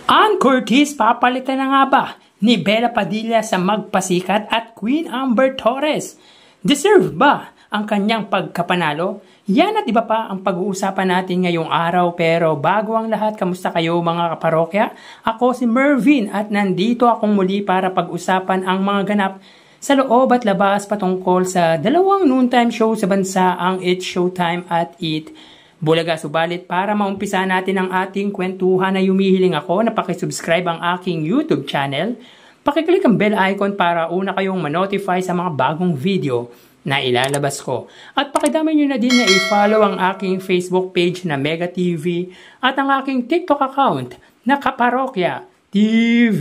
Ann Curtis papalitan na nga ba ni Bella Padilla sa magpasikat at Queen Amber Torres? Deserve ba ang kanyang pagkapanalo? Yan at iba pa ang pag-uusapan natin ngayong araw, pero bago ang lahat, kamusta kayo mga kaparokya? Ako si Mervin at nandito akong muli para pag-usapan ang mga ganap sa loob at labas patungkol sa dalawang noontime show sa bansa, ang It's Showtime at Eat Bulaga. Subalit para maumpisa natin ang ating kwentuhan, ay humihiling ako na pakisubscribe ang aking YouTube channel. Pakiclick ang bell icon para una kayong manotify sa mga bagong video na ilalabas ko. At pakidamay nyo na din na i-follow ang aking Facebook page na Mega TV at ang aking TikTok account na Kaparokya TV.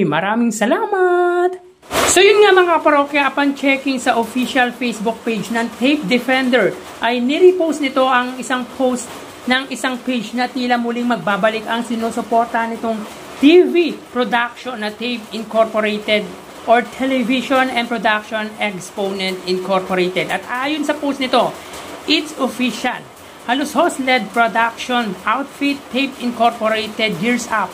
Maraming salamat! So yun nga mga kaparokya, upon checking sa official Facebook page ng Tape Defender, ay nirepost nito ang isang post ng isang page na tila muling magbabalik ang sinusuporta nitong TV production na Tape Incorporated or Television and Production Exponent Incorporated. At ayon sa post nito, it's official. Halos host-led production outfit Tape Incorporated gears up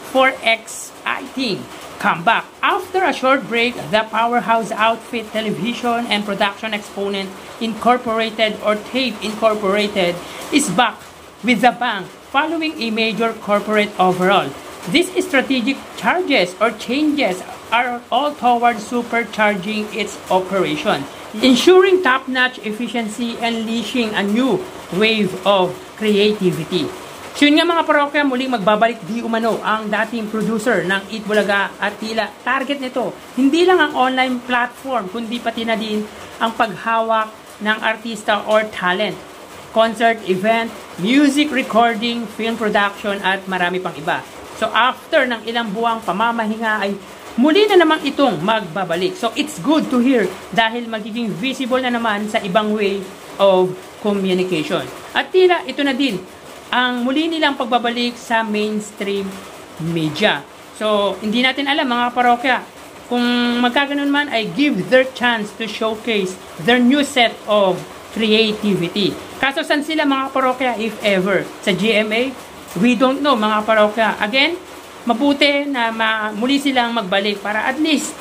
for exciting comeback. After a short break, the powerhouse outfit Television and Production Exponent Incorporated or Tape Incorporated is back with the bang following a major corporate overhaul. These strategic changes are all towards supercharging its operation, ensuring top-notch efficiency and unleashing a new wave of creativity. So yun nga mga parokya, muling magbabalik di umano ang dating producer ng Eat Bulaga at tila target nito hindi lang ang online platform kundi pati na din ang paghawak ng artista or talent, concert event, music recording, film production at marami pang iba. So after ng ilang buwang pamamahinga ay muli na naman itong magbabalik. So it's good to hear dahil magiging visible na naman sa ibang way of communication. At tila ito na din ang muli nilang pagbabalik sa mainstream media. So, hindi natin alam mga parokya, kung magkaganon man ay give their chance to showcase their new set of creativity. Kaso saan sila mga parokya if ever? Sa GMA? We don't know mga parokya. Again, mabuti na muli silang magbalik para at least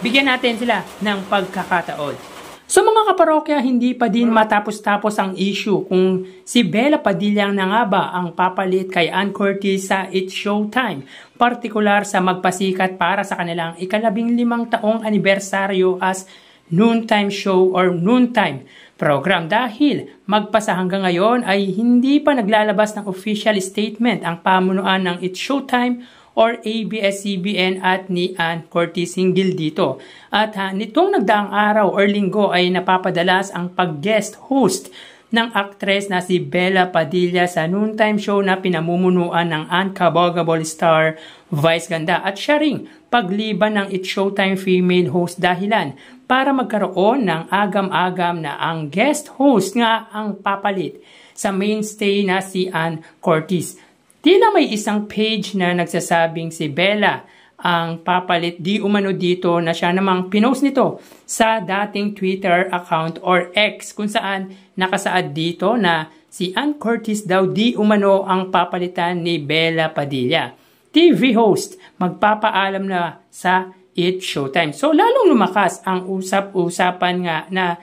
bigyan natin sila ng pagkakataon. So mga kaparokya, hindi pa din matapos-tapos ang issue kung si Bella Padilla na nga ba ang papalit kay Ann Curtis sa It's Showtime, partikular sa magpasikat para sa kanilang ika-15 taong anibersaryo as noontime show or noontime program. Dahil magpasa hanggang ngayon ay hindi pa naglalabas ng official statement ang pamunuan ng It's Showtime or ABS-CBN at ni Ann Curtis hinggil dito. At nitong nagdaang araw or linggo ay napapadalas ang pag-guest host ng actress na si Bella Padilla sa noontime show na pinamumunuan ng unkaboggable star Vice Ganda. At siya ring pagliban ng It's Showtime female host dahilan para magkaroon ng agam-agam na ang guest host nga ang papalit sa mainstay na si Ann Curtis. Tila may isang page na nagsasabing si Bella ang papalit di umano dito na siya namang pinost nito sa dating Twitter account or X kung saan nakasaad dito na si Ann Curtis daw di umano ang papalitan ni Bella Padilla. TV host magpapaalam na sa It's Showtime. So lalong lumakas ang usap-usapan nga na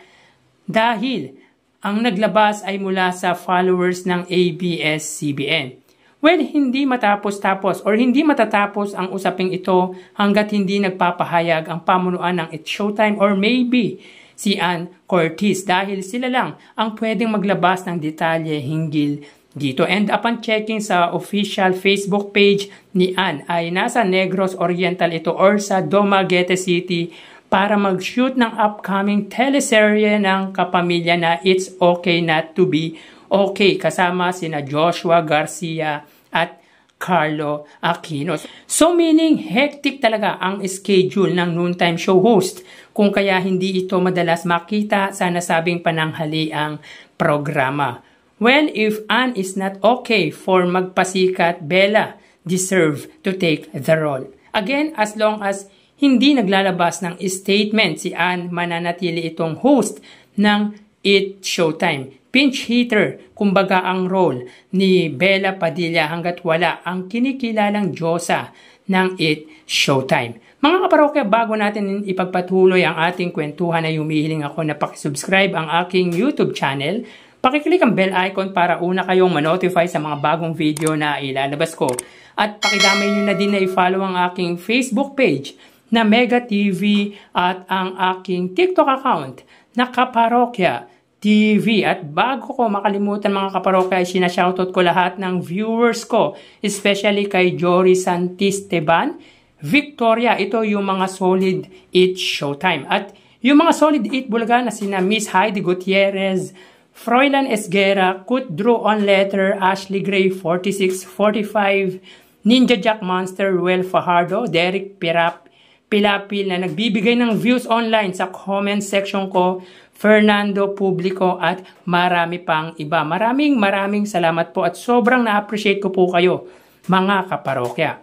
dahil ang naglabas ay mula sa followers ng ABS-CBN. Well, hindi matapos-tapos or hindi matatapos ang usaping ito hanggat hindi nagpapahayag ang pamunuan ng It's Showtime or maybe si Ann Curtis dahil sila lang ang pwedeng maglabas ng detalye hinggil dito. And upon checking sa official Facebook page ni Ann ay nasa Negros Oriental ito or sa Dumaguete City para mag-shoot ng upcoming teleserye ng kapamilya na It's Okay Not To Be Okay kasama sina Joshua Garcia at Carlo Aquino. So meaning hectic talaga ang schedule ng noontime show host kung kaya hindi ito madalas makita sa nasabing pananghaliang programa. Well, if Ann is not okay for magpasikat, Bella deserve to take the role. Again, as long as hindi naglalabas ng statement si Ann, mananatili itong host ng It Showtime. Pinch hitter, kumbaga ang role ni Bella Padilla hanggat wala ang kinikilalang Diyosa ng It Showtime. Mga kaparokya, bago natin ipagpatuloy ang ating kwentuhan ay humihiling ako na pakisubscribe ang aking YouTube channel. Pakiclick ang bell icon para una kayong manotify sa mga bagong video na ilalabas ko. At pakidamay nyo na din na i-follow ang aking Facebook page na Mega TV at ang aking TikTok account na Kaparokya TV. At bago ko makalimutan mga kaparokya, ay sinashoutout ko lahat ng viewers ko, especially kay Jory Santisteban, Victoria, ito yung mga solid It Showtime. At yung mga solid It Bulaga na sina Miss Heidi Gutierrez, Froilan Esguera, Kut Drew on Letter, Ashley Gray 4645, Ninja Jack Monster, Ruel Fajardo, Derek Pilapil na nagbibigay ng views online sa comment section ko, Fernando Publico at marami pang iba. Maraming salamat po at sobrang na-appreciate ko po kayo mga kaparokya.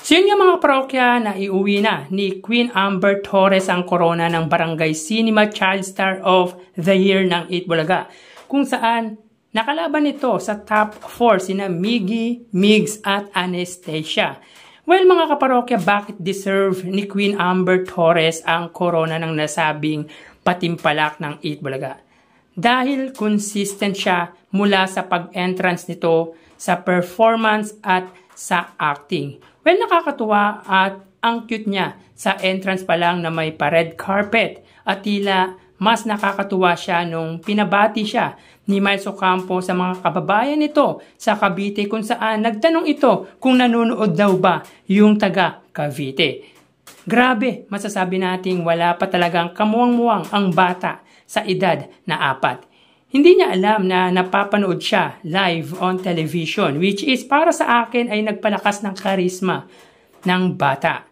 So yun yung mga parokya na iuwi na ni Queen Amber Torres ang corona ng Barangay Cinema Child Star of the Year ng It Bulaga, kung saan nakalaban ito sa top 4 sina Miggy, Migs at Anastasia. Well mga kaparokya, bakit deserve ni Queen Amber Torres ang corona ng nasabing patimpalak ng It Bulaga? Dahil consistent siya mula sa pag-entrance nito sa performance at sa acting. Well, nakakatuwa at ang cute niya sa entrance pa lang na may pa-red carpet at tila mas nakakatuwa siya nung pinabati siya ni Miles Ocampo sa mga kababayan nito sa Cavite, kung saan nagtanong ito kung nanonood daw ba yung taga Cavite. Grabe, masasabi nating wala pa talagang kamuwang-muwang ang bata sa edad na 4. Hindi niya alam na napapanood siya live on television, which is para sa akin ay nagpalakas ng karisma ng bata.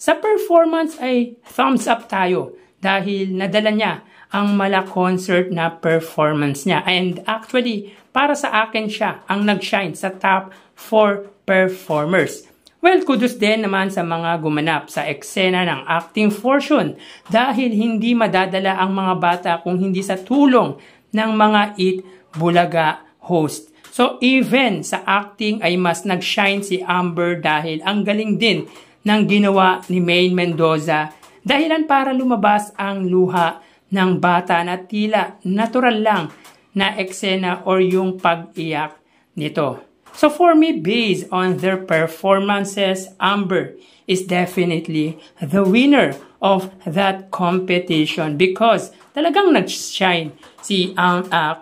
Sa performance ay thumbs up tayo dahil nadala niya ang mala concert na performance niya. And actually, para sa akin siya ang nag-shine sa top 4 performers. Well, kudos din naman sa mga gumanap sa eksena ng acting portion dahil hindi madadala ang mga bata kung hindi sa tulong ng mga It Bulaga host. So even sa acting ay mas nag-shine si Amber dahil ang galing din ng ginawa ni Maine Mendoza, dahilan para lumabas ang luha ng bata na tila natural lang na eksena or yung pag-iyak nito. So for me, based on their performances, Amber is definitely the winner of that competition because talagang nag-shine si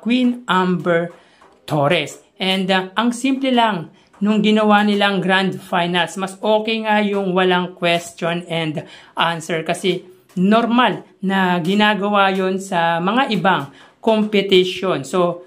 Queen Amber Torres. And ang simple lang nung ginawa nilang grand finals, mas okay nga yung walang question and answer kasi normal na ginagawa yon sa mga ibang competition. So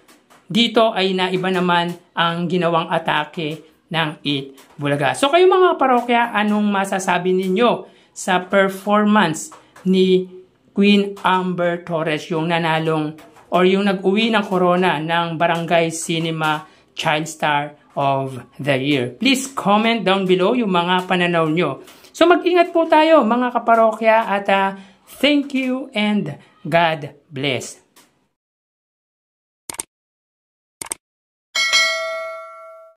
dito ay naiba naman ang ginawang atake ng It Bulaga. So kayo mga parokya, anong masasabi ninyo sa performance ni Queen Amber Torres, yung nanalong or yung nag-uwi ng corona ng Barangay Cinema Child Star of the Year? Please comment down below yung mga pananaw nyo. So mag-ingat po tayo mga kaparokya at thank you and God bless.